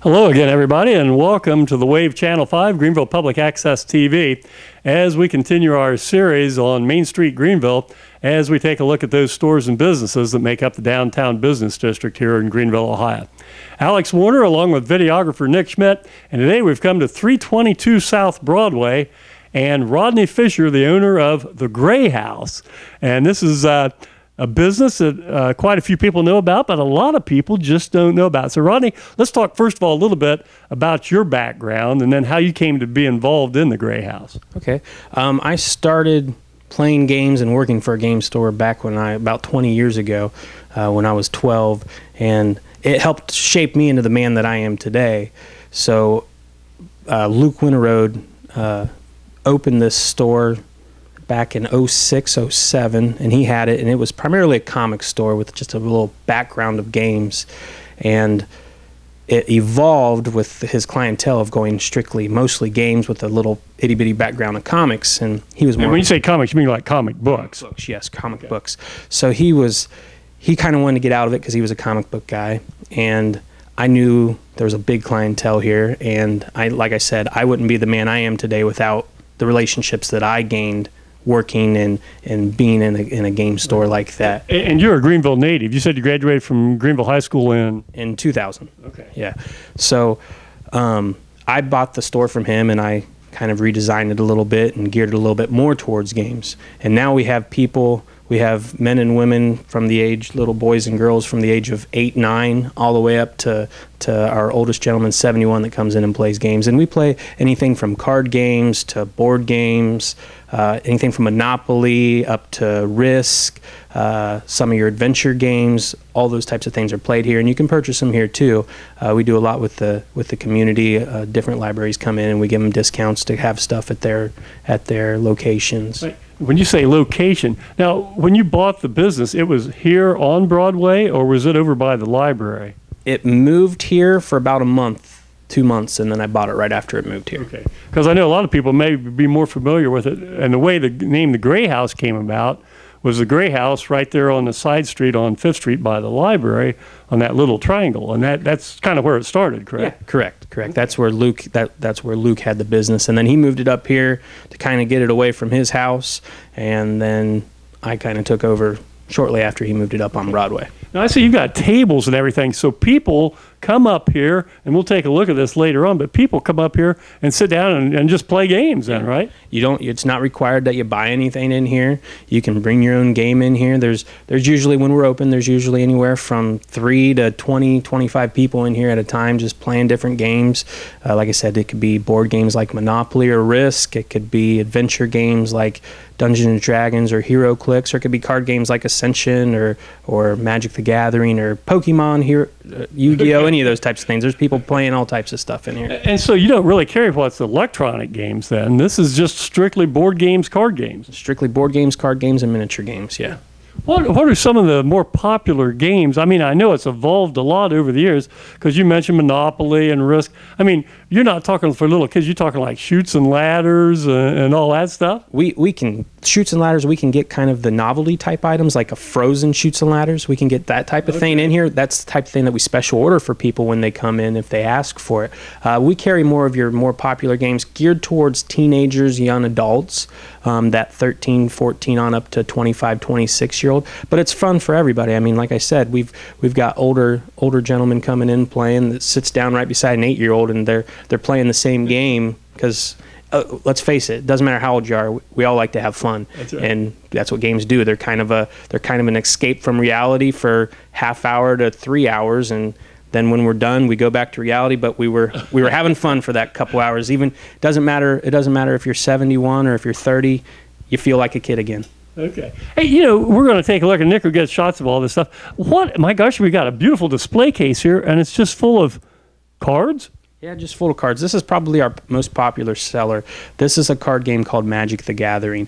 Hello again, everybody, and welcome to the Wave Channel 5, Greenville Public Access TV, as we continue our series on Main Street, Greenville, as we take a look at those stores and businesses that make up the downtown business district here in Greenville, Ohio. Alex Warner, along with videographer Nick Schmidt, and today we've come to 322 South Broadway, and Rodney Fisher, the owner of the Gray House. And this is a business that quite a few people know about, but a lot of people just don't know about. So, Rodney, let's talk first of all a little bit about your background and then how you came to be involved in the Gray House. Okay. I started playing games and working for a game store back about 20 years ago when I was 12, and it helped shape me into the man that I am today. So, Luke Winterode opened this store back in 06, 07, and he had it, and it was primarily a comic store with just a little background of games, and it evolved with his clientele of going strictly mostly games with a little itty-bitty background of comics. And he was more... And when you say comics, you mean like comic books? Yes, comic books. So he kind of wanted to get out of it because he was a comic book guy, and I knew there was a big clientele here, and like I said, I wouldn't be the man I am today without the relationships that I gained working and being in a game store like that. And you're a Greenville native. You said you graduated from Greenville High School in 2000. Okay. Yeah. So I bought the store from him, and I kind of redesigned it a little bit and geared it a little bit more towards games. And now we have men and women from the age, little boys and girls from the age of 8, 9, all the way up to our oldest gentleman, 71, that comes in and plays games. And we play anything from card games to board games, anything from Monopoly up to Risk, some of your adventure games. All those types of things are played here, and you can purchase them here too. We do a lot with the community. Different libraries come in, and we give them discounts to have stuff at their locations. Right. When you say location, now when you bought the business, it was here on Broadway, or was it over by the library? It moved here for about a month, 2 months, and then I bought it right after it moved here. Okay, because I know a lot of people may be more familiar with it, and the way the name the Gray House came about was the Gray House right there on the side street on 5th Street by the library on that little triangle, and that's kind of where it started, correct? Yeah, correct. Okay. That's where Luke had the business, and then he moved it up here to kind of get it away from his house, and then I kind of took over shortly after he moved it up on Broadway. Now I see you've got tables and everything, so people come up here, and we'll take a look at this later on, but people come up here and sit down and just play games then, right? It's not required that you buy anything in here. You can bring your own game in here. There's usually, when we're open, there's usually anywhere from 3 to 20, 25 people in here at a time just playing different games. Like I said, it could be board games like Monopoly or Risk. It could be adventure games like Dungeons and Dragons or HeroClix, or it could be card games like Ascension or Magic the Gathering or Pokemon, Yu-Gi-Oh, any of those types of things. There's people playing all types of stuff in here. And so you don't really care what's electronic games then. This is just strictly board games, card games. Strictly board games, card games, and miniature games, yeah. What are some of the more popular games? I mean, I know it's evolved a lot over the years because you mentioned Monopoly and Risk. I mean, you're not talking for little kids. You're talking like Chutes and Ladders and all that stuff? We can, Chutes and Ladders, we can get kind of the novelty type items like a Frozen Chutes and Ladders. We can get that type of thing in here. That's the type of thing that we special order for people when they come in if they ask for it. We carry more of your more popular games geared towards teenagers, young adults, that 13, 14 on up to 25, 26-year-old. But it's fun for everybody. I mean, like I said, we've got older gentlemen coming in playing that sits down right beside an 8-year-old, and they're playing the same game because let's face it doesn't matter how old you are, we all like to have fun. That's right. And that's what games do. They're kind of an escape from reality for half hour to 3 hours, and then when we're done we go back to reality, but we were having fun for that couple hours. Even it doesn't matter if you're 71 or if you're 30, you feel like a kid again. Okay. Hey, we're going to take a look, and Nick will get shots of all this stuff. My gosh, we got a beautiful display case here, and it's just full of cards? Yeah, just full of cards. This is probably our most popular seller. This is a card game called Magic the Gathering.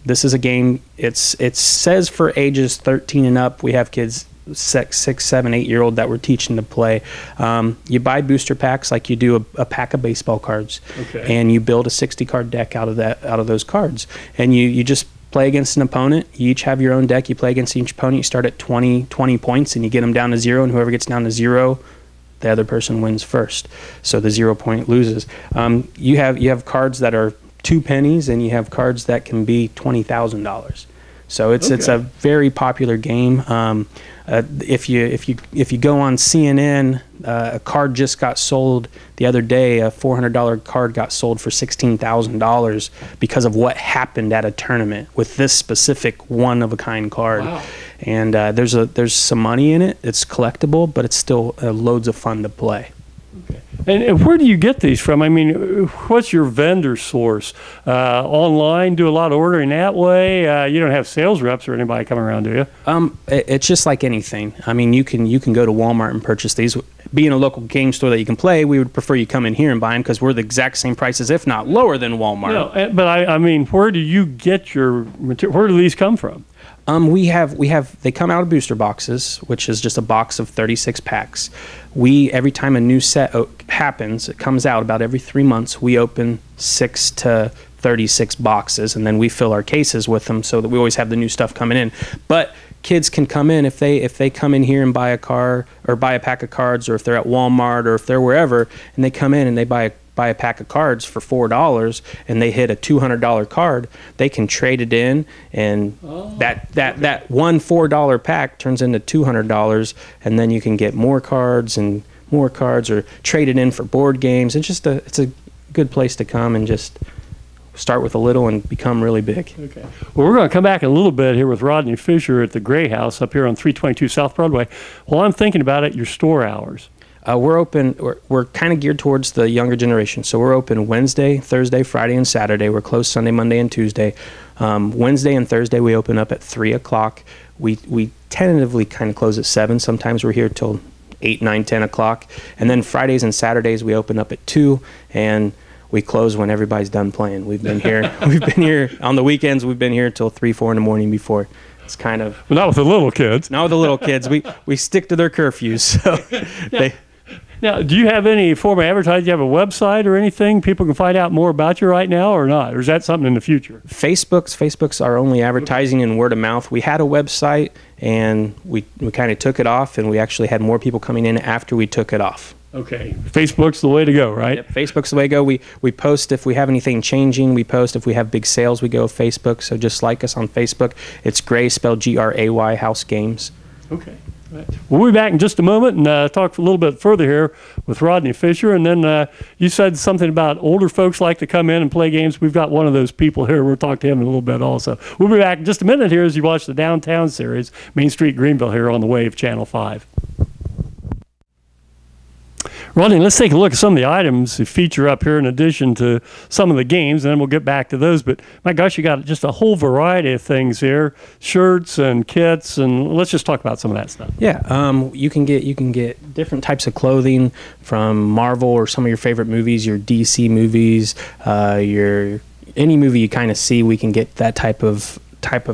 This is a game, it says for ages 13 and up. We have kids 6, 7, 8-year-old that we're teaching to play. You buy booster packs like you do a pack of baseball cards. Okay. And you build a 60-card deck out of those cards. And you just play against an opponent. You each have your own deck. You play against each opponent. You start at 20 points, and you get them down to 0, and whoever gets down to 0 the other person wins first. So the 0 point loses. You have cards that are 2 pennies, and you have cards that can be $20,000. So it's a very popular game. If you go on CNN, a card just got sold the other day. A $400 card got sold for $16,000 because of what happened at a tournament with this specific one-of-a-kind card. Wow. And there's some money in it. It's collectible, but it's still loads of fun to play. Okay. And where do you get these from? I mean, what's your vendor source? Online, do a lot of ordering that way? You don't have sales reps or anybody coming around, do you? It's just like anything. I mean, you can go to Walmart and purchase these. Being a local game store that you can play, we would prefer you come in here and buy them because we're the exact same prices, if not lower than Walmart. No, but I mean, where do you get your material? Where do these come from? We have they come out of booster boxes, which is just a box of 36 packs. Every time a new set happens, it comes out about every 3 months, we open 6 to 36 boxes, and then we fill our cases with them so that we always have the new stuff coming in. But kids can come in if they come in here and buy a car or buy a pack of cards, or if they're at Walmart or if they're wherever, and they come in and they buy a pack of cards for $4 and they hit a $200 card, they can trade it in, and that one $4 pack turns into $200, and then you can get more cards or trade it in for board games. It's a good place to come and just start with a little and become really big. Okay. Well, we're going to come back in a little bit here with Rodney Fisher at the Gray House up here on 322 South Broadway. While I'm thinking about it, your store hours. We're open. We're kind of geared towards the younger generation, so we're open Wednesday, Thursday, Friday, and Saturday. We're closed Sunday, Monday, and Tuesday. Wednesday and Thursday we open up at 3 o'clock. We tentatively kind of close at 7. Sometimes we're here till 8, 9, 10 o'clock, and then Fridays and Saturdays we open up at 2, and we close when everybody's done playing. We've been here. We've been here on the weekends. We've been here till 3, 4 in the morning before. It's kind of not with the little kids. Not with the little kids. We stick to their curfews. So Now, do you have any form of advertising? Do you have a website or anything people can find out more about you right now, or not? Or is that something in the future? Facebook's our only advertising and word of mouth. We had a website, and we kind of took it off, and we actually had more people coming in after we took it off. Okay. Facebook's the way to go, right? Yep, Facebook's the way to go. We post if we have anything changing. We post if we have big sales. We go Facebook. So just like us on Facebook. It's Gray, spelled Gray, House Games. Okay. Right. We'll be back in just a moment and talk a little bit further here with Rodney Fisher. And then you said something about older folks like to come in and play games. We've got one of those people here. We'll talk to him in a little bit also. We'll be back in just a minute here as you watch the Downtown Series, Main Street Greenville here on the Wave Channel 5. Rodney, let's take a look at some of the items that feature up here in addition to some of the games, and then we'll get back to those. But my gosh, you got just a whole variety of things here, shirts and kits, and let's just talk about some of that stuff. Yeah, you can get different types of clothing from Marvel or some of your favorite movies, your DC movies, any movie you kind of see. We can get that type of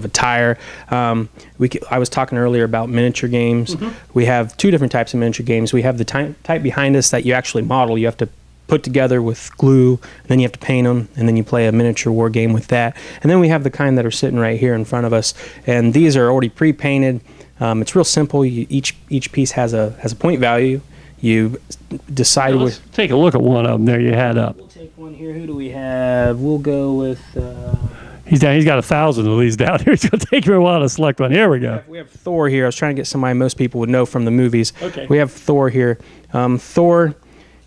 attire. I was talking earlier about miniature games. Mm-hmm. We have 2 different types of miniature games. We have the type behind us that you actually model. You have to put together with glue, and then you have to paint them, and then you play a miniature war game with that. And then we have the kind that are sitting right here in front of us, and these are already pre-painted. It's real simple. Each piece has a point value. You decide. Now let's take a look at one of them there you had up. We'll take one here. Who do we have? We'll go with. He's got 1,000 of these down here. It's going to take me a while to select one. Here we go. We have Thor here. I was trying to get somebody most people would know from the movies. Okay. We have Thor here. Thor,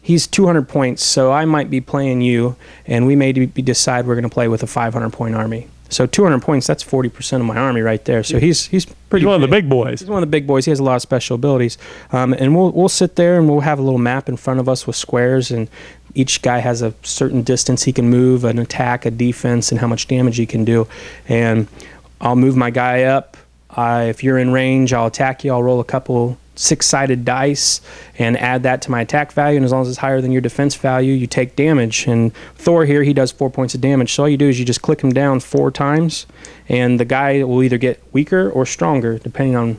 he's 200 points, so I might be playing you, and we may decide we're going to play with a 500-point army. So 200 points, that's 40% of my army right there. So he's pretty. He's one of the big boys. He's one of the big boys. He has a lot of special abilities. And we'll sit there and we'll have a little map in front of us with squares, and each guy has a certain distance he can move, an attack, a defense, and how much damage he can do. And I'll move my guy up. If you're in range, I'll attack you. I'll roll a couple 6-sided dice and add that to my attack value, and as long as it's higher than your defense value, you take damage. And Thor here, he does 4 points of damage, so all you do is you just click him down 4 times, and the guy will either get weaker or stronger depending on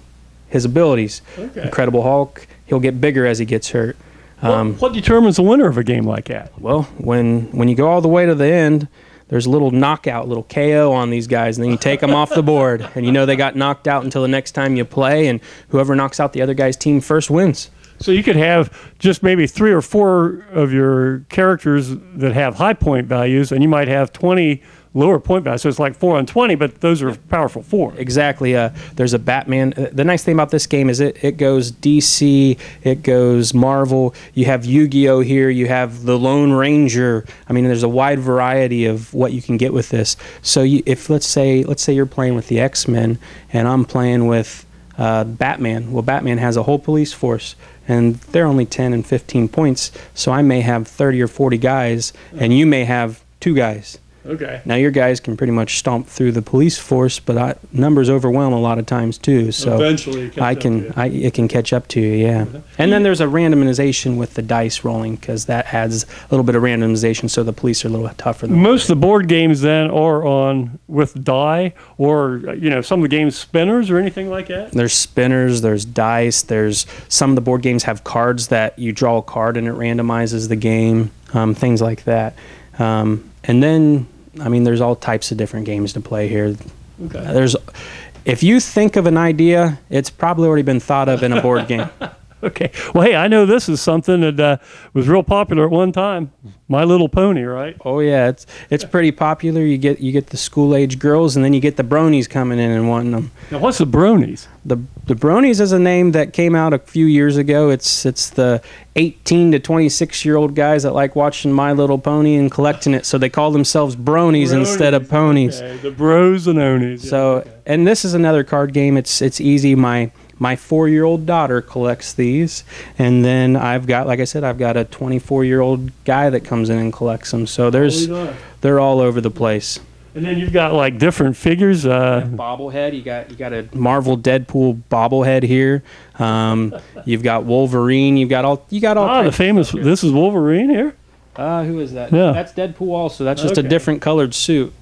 his abilities. Okay. Incredible Hulk, he'll get bigger as he gets hurt. What determines the winner of a game like that? Well, when you go all the way to the end, there's a little knockout, little KO on these guys, and then you take them off the board, and you know they got knocked out until the next time you play, and whoever knocks out the other guy's team first wins. So you could have just maybe 3 or 4 of your characters that have high point values, and you might have 20 lower point values. So it's like 4 on 20, but those are powerful 4. Exactly. There's a Batman. The nice thing about this game is it goes DC, it goes Marvel. You have Yu-Gi-Oh here. You have the Lone Ranger. I mean, there's a wide variety of what you can get with this. So if let's say you're playing with the X-Men and I'm playing with Batman. Well, Batman has a whole police force, and they're only 10 and 15 points. So I may have 30 or 40 guys, and you may have 2 guys. Okay. Now your guys can pretty much stomp through the police force, but numbers overwhelm a lot of times too. So eventually it can catch up to you, yeah. And then there's a randomization with the dice rolling, because that adds a little bit of randomization, so the police are a little tougher. Most of the board games then are on with die, or some of the games spinners or anything like that. There's spinners, there's dice, there's some of the board games have cards that you draw a card and it randomizes the game, things like that. And then, I mean, there's all types of different games to play here. Okay. If you think of an idea, it's probably already been thought of in a board game. Okay. Well, hey, I know this is something that was real popular at one time. My Little Pony, right? Oh yeah, it's pretty popular. You get the school age girls, and then you get the bronies coming in and wanting them. Now, what's the bronies? The bronies is a name that came out a few years ago. It's the 18 to 26-year-old guys that like watching My Little Pony and collecting it, so they call themselves bronies instead of ponies. Okay. The bros and onies. So, okay. And this is another card game. It's easy. My 4-year-old daughter collects these, and then I've got, like I said, I've got a 24-year-old guy that comes in and collects them. So they're all over the place. And then you've got like different figures. Bobblehead. You got a Marvel Deadpool bobblehead here. You've got Wolverine. You got all. The famous. This is Wolverine here. Who is that? Yeah. That's Deadpool also. That's just a different colored suit.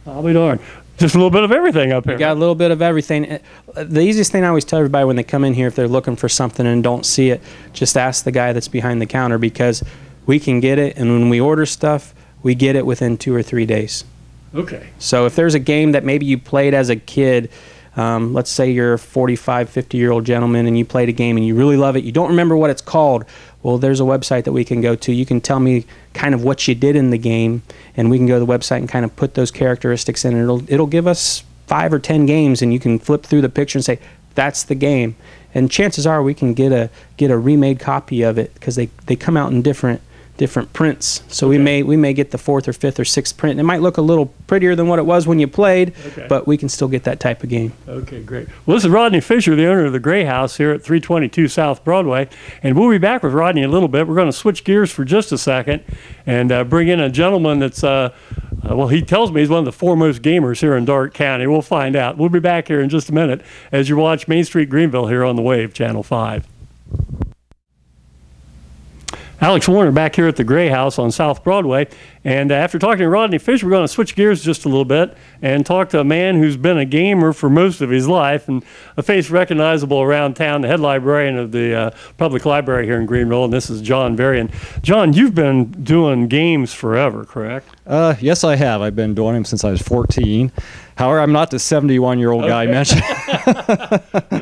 I'll be darned. Just a little bit of everything up here. You got a little bit of everything. The easiest thing I always tell everybody when they come in here, if they're looking for something and don't see it, just ask the guy that's behind the counter, because we can get it, and when we order stuff, we get it within 2 or 3 days. Okay. So if there's a game that maybe you played as a kid, let's say you're a 45, 50-year-old gentleman and you played a game and you really love it, you don't remember what it's called, well, there's a website that we can go to. You can tell me kind of what you did in the game, and we can go to the website and kind of put those characteristics in, and it'll give us 5 or 10 games, and you can flip through the picture and say, that's the game. And chances are we can get a remade copy of it, because they come out in different prints. So okay. we may get the 4th or 5th or 6th print, and it might look a little prettier than what it was when you played, okay. but we can still get that type of game. Okay, great. Well, this is Rodney Fisher, the owner of the Gray House here at 322 South Broadway, and we'll be back with Rodney in a little bit. We're going to switch gears for just a second and bring in a gentleman that's, well, he tells me he's one of the foremost gamers here in Darke County. We'll find out. We'll be back here in just a minute as you watch Main Street Greenville here on the Wave, Channel 5. Alex Warner back here at the Gray House on South Broadway. And after talking to Rodney Fisher, we're going to switch gears just a little bit and talk to a man who's been a gamer for most of his life and a face recognizable around town, the head librarian of the public library here in Greenville, and this is John Varian. John, you've been doing games forever, correct? Yes, I have. I've been doing them since I was 14. However, I'm not the 71-year-old guy mentioned.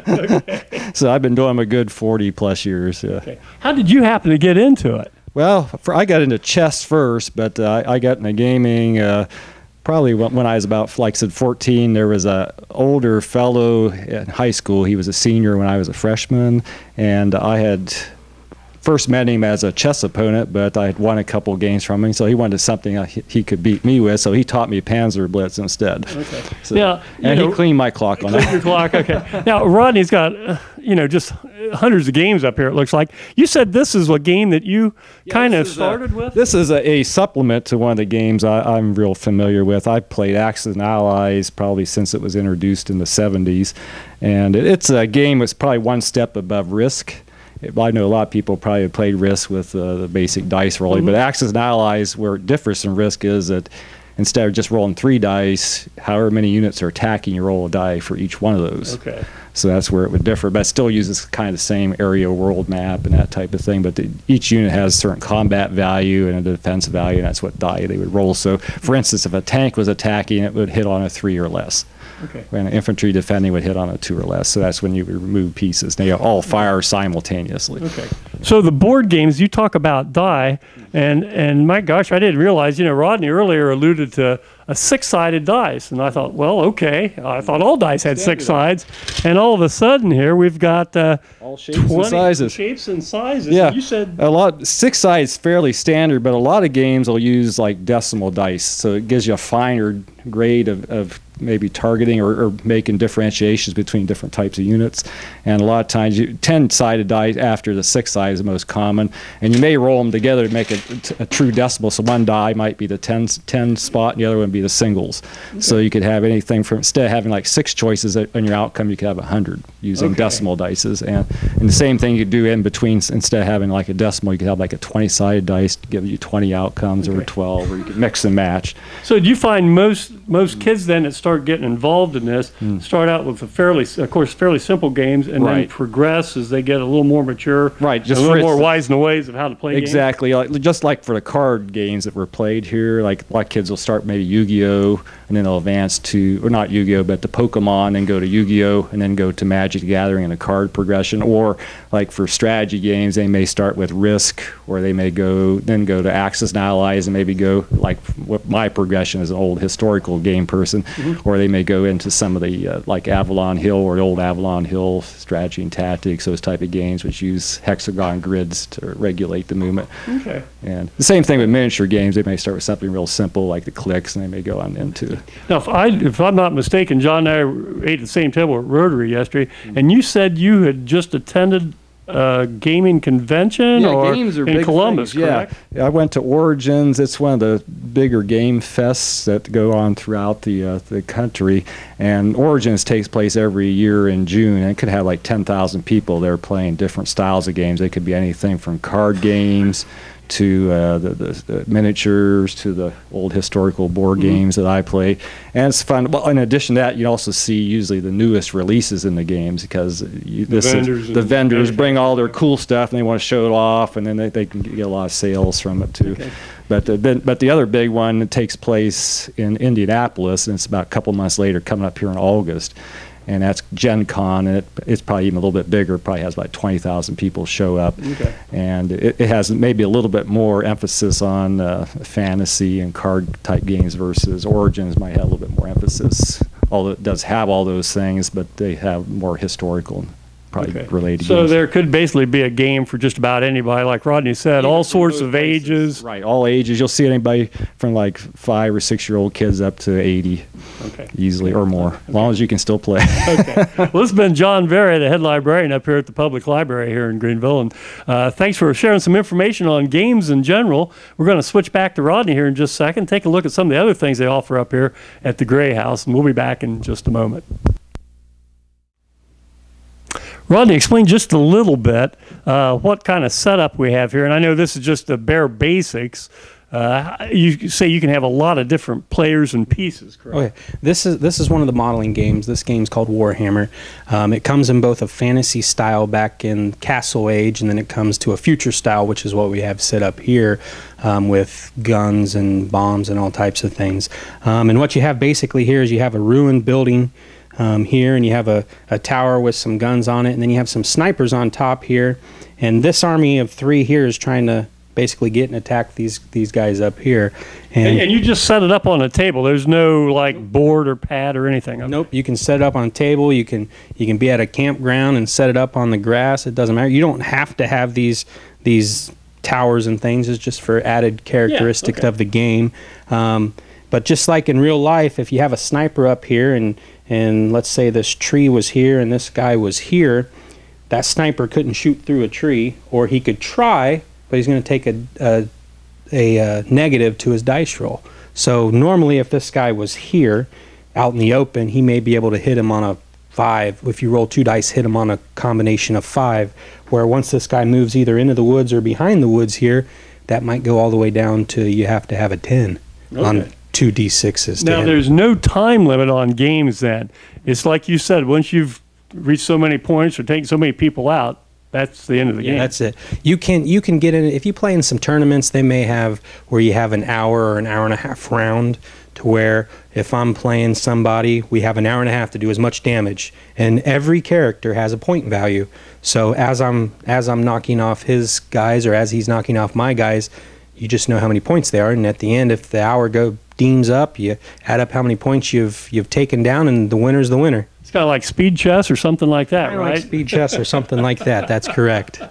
Okay. So I've been doing them a good 40-plus years. Yeah. Okay. How did you happen to get into it? Well, I got into chess first, but I got into gaming probably when I was about, like I said, 14. There was an older fellow in high school. He was a senior when I was a freshman, and I had first met him as a chess opponent, but I had won a couple games from him, so he wanted something he could beat me with, so he taught me Panzer Blitz instead. Okay. So, yeah, and he cleaned my clock on that. Your clock, okay. Now, Rodney's got, just hundreds of games up here, it looks like. You said this is a game that you kind of started with? This is a supplement to one of the games I'm real familiar with. I've played Axis and Allies probably since it was introduced in the 70s, and it's a game that's probably one step above Risk. I know a lot of people probably have played Risk with the basic dice rolling, but Axis and Allies, where it differs from Risk, is that instead of just rolling 3 dice, however many units are attacking, you roll a die for each one of those. Okay. So that's where it would differ, but it still uses kind of the same area world map and that type of thing, but each unit has a certain combat value and a defense value, and that's what die they would roll. So, for instance, if a tank was attacking, it would hit on a 3 or less. Okay. When infantry defending would hit on a 2 or less. So that's when you would remove pieces. They all fire simultaneously. Okay. So the board games, you talk about die, and my gosh, I didn't realize, Rodney earlier alluded to a 6-sided dice, and I thought, well, okay. I thought all dice had 6 sides, and all of a sudden here we've got All shapes and sizes. Shapes and sizes. Yeah, And you said a lot. 6 sides fairly standard, but a lot of games will use like decimal dice, so it gives you a finer grade of maybe targeting or making differentiations between different types of units. And a lot of times, 10-sided die after the 6 side is the most common, and you may roll them together to make a true decimal. So one die might be the 10 spot, and the other one be the singles. Okay. So you could have anything from, instead of having like 6 choices on your outcome, you could have 100 using decimal dices. And the same thing you could do in between. Instead of having like a decimal, you could have like a 20-sided dice to give you 20 outcomes, or 12, or you could mix and match. So do you find most kids then that start getting involved in this start out with fairly simple games, and then progress as they get a little more mature, just a little more wise in the ways of how to play exactly games? Just like for the card games that were played here, like a lot of kids will start maybe Yu-Gi-Oh, and then they'll advance to, or not Yu-Gi-Oh, but the Pokemon, and go to Yu-Gi-Oh, and then go to Magic the Gathering and a card progression. Or like for strategy games, they may start with Risk, or they may go to Axis and Allies, and maybe go like what my progression as an old historical game person, or they may go into some of the like Avalon Hill, or the old Avalon Hill strategy and tactics, those type of games which use hexagon grids to regulate the movement. Okay. And the same thing with miniature games. They may start with something real simple like the clicks, and they may go on into. Now, if I'm not mistaken, John and I ate at the same table at Rotary yesterday, and you said you had just attended a gaming convention games are in big Columbus, things. correct? Yeah, I went to Origins. It's one of the bigger game fests that go on throughout the country. And Origins takes place every year in June, and it could have like 10,000 people there playing different styles of games. They could be anything from card games to the miniatures, to the old historical board games that I play. And it's fun. Well, in addition to that, you also see usually the newest releases in the games, because the vendors bring all their cool stuff, and they want to show it off, and then they can get a lot of sales from it too. Okay. But the other big one takes place in Indianapolis, and it's about a couple months later, coming up here in August. And that's Gen Con, and it's probably even a little bit bigger. It probably has about 20,000 people show up. Okay. And it has maybe a little bit more emphasis on fantasy and card-type games, versus Origins might have a little bit more emphasis, although it does have all those things, but they have more historical probably related so games. There could basically be a game for just about anybody, like Rodney said, all sorts of ages. Right, all ages. You'll see anybody from like 5 or 6-year-old kids up to 80, easily, or more, as long as you can still play. Okay. Well, this has been John Very, the head librarian up here at the Public Library here in Greenville, and thanks for sharing some information on games in general. We're going to switch back to Rodney here in just a second, take a look at some of the other things they offer up here at the Gray House, and we'll be back in just a moment. Rodney, explain just a little bit what kind of setup we have here. And I know this is just the bare basics. You say you can have a lot of different players and pieces, correct? Okay. This is one of the modeling games. This game's called Warhammer. It comes in both a fantasy style back in Castle Age, and then it comes to a future style, which is what we have set up here, with guns and bombs and all types of things. And what you have basically here is you have a ruined building here, and you have a tower with some guns on it, and then you have some snipers on top here, and this army of 3 here is trying to basically get and attack these guys up here. And you just set it up on a table. There's no like board or pad or anything. Nope. You can set it up on a table. You can be at a campground and set it up on the grass. It doesn't matter. You don't have to have these towers and things. It's just for added characteristics of the game. But just like in real life, if you have a sniper up here, and let's say this tree was here and this guy was here, that sniper couldn't shoot through a tree, or he could try, but he's going to take a negative to his dice roll. So normally if this guy was here out in the open, he may be able to hit him on a 5. If you roll 2 dice, hit him on a combination of 5, where once this guy moves either into the woods or behind the woods here, that might go all the way down to you have to have a 10 on 2d6s. Now, there's no time limit on games then. It's like you said, once you've reached so many points or taken so many people out, that's the end of the game. That's it. You can get in, if you play in some tournaments, they may have where you have an hour or an hour and a half round to where if I'm playing somebody, we have an hour and a half to do as much damage, and every character has a point value. So as I'm knocking off his guys, or as he's knocking off my guys, you just know how many points they are, and at the end, if the hour deems up, you add up how many points you've taken down, and the winner's the winner. It's kind of like speed chess or something like that, Kind of right? like speed chess or something like that. That's correct.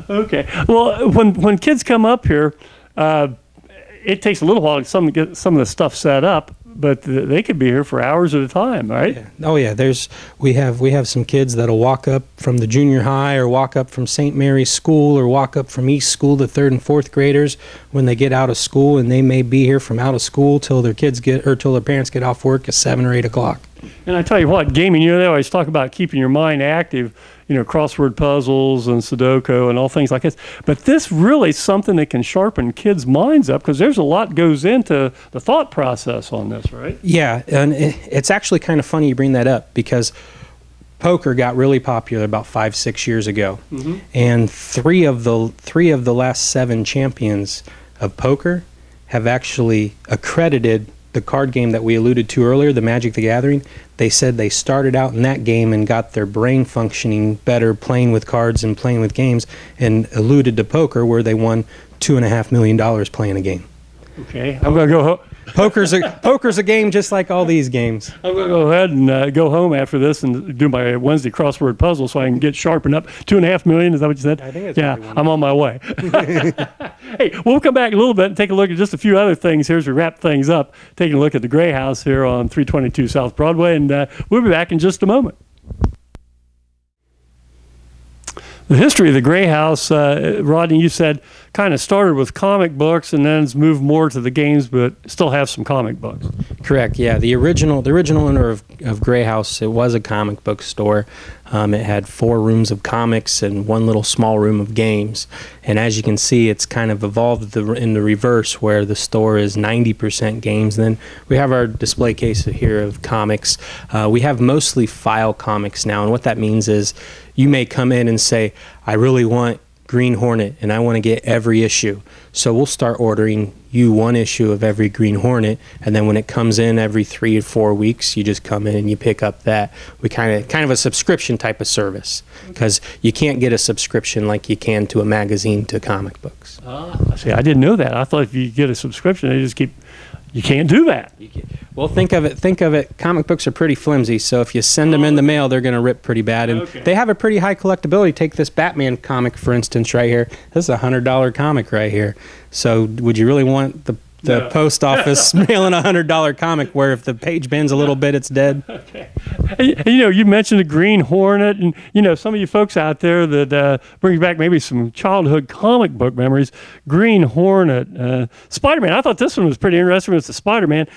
Okay. Well, when kids come up here, it takes a little while to get some of the stuff set up, but they could be here for hours at a time, right? Yeah. Oh yeah, we have some kids that'll walk up from the junior high, or walk up from St. Mary's School, or walk up from East School, the 3rd and 4th graders when they get out of school, and they may be here from out of school till their parents get off work at 7 or 8 o'clock. And I tell you what, gaming, they always talk about keeping your mind active, crossword puzzles and Sudoku and all things like this. But this really is something that can sharpen kids' minds up, because there's a lot goes into the thought process on this, right? Yeah, and it's actually kind of funny you bring that up, because poker got really popular about 5-6 years ago, and three of the last 7 champions of poker have actually accredited the card game that we alluded to earlier, the Magic the Gathering. They said they started out in that game and got their brain functioning better playing with cards and playing with games, and alluded to poker, where they won $2.5 million playing a game. Okay, I'm going to go Poker's a game just like all these games. I'm going to go ahead and go home after this and do my Wednesday crossword puzzle so I can get sharpened up. $2.5 million, is that what you said? I think it's yeah, I'm on my way. Hey, we'll come back a little bit and take a look at just a few other things here as we wrap things up, taking a look at the Gray House here on 322 South Broadway, and we'll be back in just a moment. The history of the Gray House, Rodney, you said kind of started with comic books and then it's moved more to the games, but still have some comic books. Correct. Yeah, the original owner of Gray House, it was a comic book store. It had 4 rooms of comics and 1 little small room of games. And as you can see, it's kind of evolved in the reverse, where the store is 90% games. And then we have our display case here of comics. We have mostly file comics now, and what that means is you may come in and say, I really want Green Hornet and I want to get every issue. So we'll start ordering you 1 issue of every Green Hornet, and then when it comes in every 3 or 4 weeks, you just come in and you pick up that. We kind of a subscription type of service, because you can't get a subscription like you can to a magazine to comic books. See, I didn't know that. I thought if you get a subscription, they just keep. You can't do that. Well, think of it. Comic books are pretty flimsy, so if you send them in the mail, they're going to rip pretty bad. And they have a pretty high collectability. Take this Batman comic, for instance, right here. This is a $100 comic right here. So would you really want the post office mailing a $100 comic where if the page bends a little bit, it's dead? Okay. And, you mentioned the Green Hornet, and some of you folks out there that brings back maybe some childhood comic book memories. Green Hornet, Spider-Man. I thought this one was pretty interesting. It's the Spider-Man.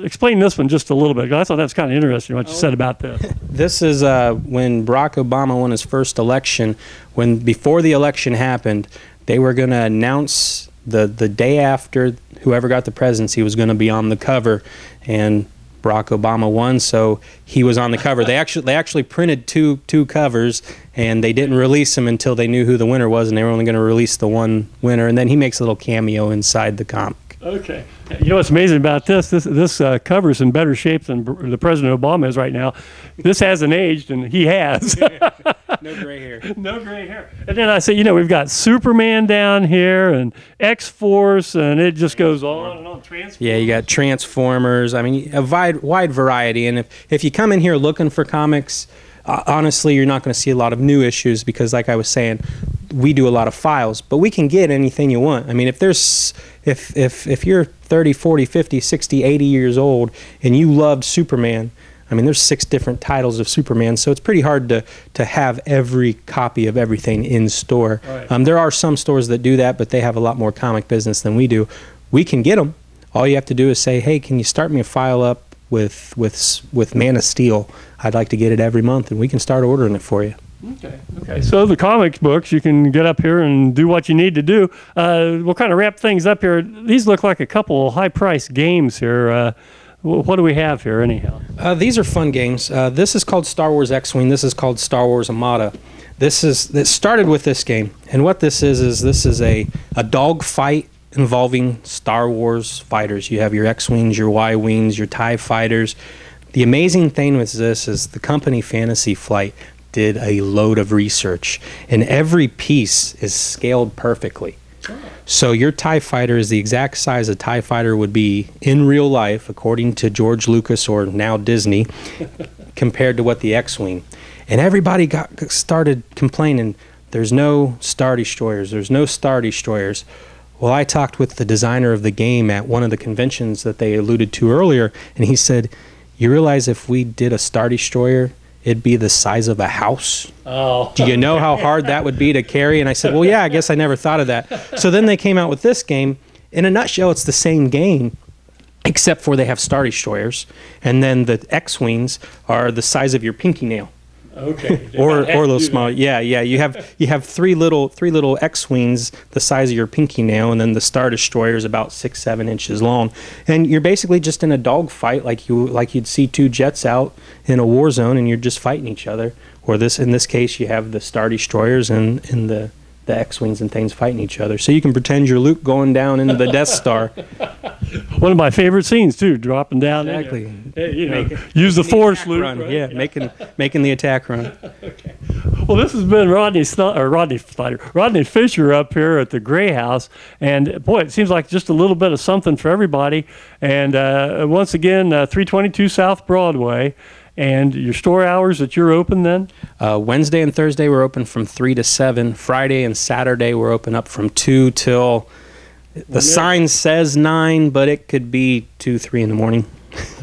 Explain this one just a little bit. I thought that was kind of interesting what you said about this. This is when Barack Obama won his first election. Before the election happened, they were going to announce the day after whoever got the presidency was going to be on the cover, and Barack Obama won, so he was on the cover. They actually printed two covers, and they didn't release them until they knew who the winner was, and they were only going to release the one winner, and then he makes a little cameo inside the comic. Okay. What's amazing about this cover is in better shape than the President Obama is right now. This hasn't aged, and he has. No gray hair. No gray hair. And then I say, we've got Superman down here and X-Force, and it just goes on and on. Transformers. Yeah, you got Transformers. I mean, a wide variety. And if you come in here looking for comics, honestly, you're not going to see a lot of new issues, because like I was saying, we do a lot of files, but we can get anything you want. I mean, if you're 30, 40, 50, 60, 80 years old and you loved Superman, I mean, there's 6 different titles of Superman, so it's pretty hard to have every copy of everything in store. Right. There are some stores that do that, but they have a lot more comic business than we do. We can get them. All you have to do is say, hey, can you start me a file up with Man of Steel? I'd like to get it every month, and we can start ordering it for you. Okay. So the comic books, you can get up here and do what you need to do. We'll kind of wrap things up here. These look like a couple high-priced games here. What do we have here, anyhow? These are fun games. This is called Star Wars X-Wing. This is called Star Wars Armada. This started with this game, and what this is this is a dog fight involving Star Wars fighters. You have your X-Wings, your Y-Wings, your TIE fighters. The amazing thing with this is the company Fantasy Flight did a load of research, and every piece is scaled perfectly. So your TIE fighter is the exact size a TIE fighter would be in real life, according to George Lucas or now Disney, compared to what the X-Wing. And everybody started complaining, there's no Star Destroyers, there's no Star Destroyers. Well, I talked with the designer of the game at one of the conventions that they alluded to earlier, and he said, you realize if we did a Star Destroyer, it'd be the size of a house. Oh. Do you know how hard that would be to carry? And I said, well, yeah, I guess I never thought of that. So then they came out with this game. In a nutshell, it's the same game, except for they have Star Destroyers. And then the X-Wings are the size of your pinky nail. Okay. or a little small. Yeah. You have three little X-Wings the size of your pinky nail, and then the Star Destroyer is about 6-7 inches long. And you're basically just in a dogfight, like you'd see two jets out in a war zone, and you're just fighting each other. Or in this case, you have the Star Destroyers and the X-Wings and things fighting each other. So you can pretend you're Luke going down into the Death Star. One of my favorite scenes too, dropping down. Exactly. Use the Force, Luke. Run. Right? Yeah, making the attack run. Okay. Well, this has been Rodney Fisher up here at the Gray House, and boy, it seems like just a little bit of something for everybody. And once again, 322 South Broadway. And your store hours that you're open then? Wednesday and Thursday we're open from 3 to 7. Friday and Saturday we're open up from 2 till the sign says 9, but it could be 2, 3 in the morning.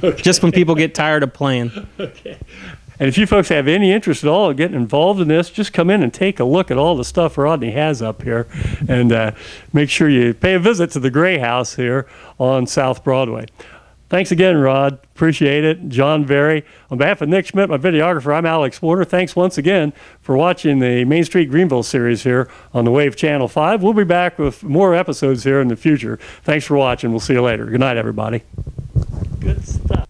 Okay. Just when people get tired of playing. Okay. And if you folks have any interest at all in getting involved in this, just come in and take a look at all the stuff Rodney has up here, and make sure you pay a visit to the Gray House here on South Broadway. Thanks again, Rod. Appreciate it. John Berry. On behalf of Nick Schmidt, my videographer, I'm Alex Warner. Thanks once again for watching the Main Street Greenville series here on the Wave Channel 5. We'll be back with more episodes here in the future. Thanks for watching. We'll see you later. Good night, everybody. Good stuff.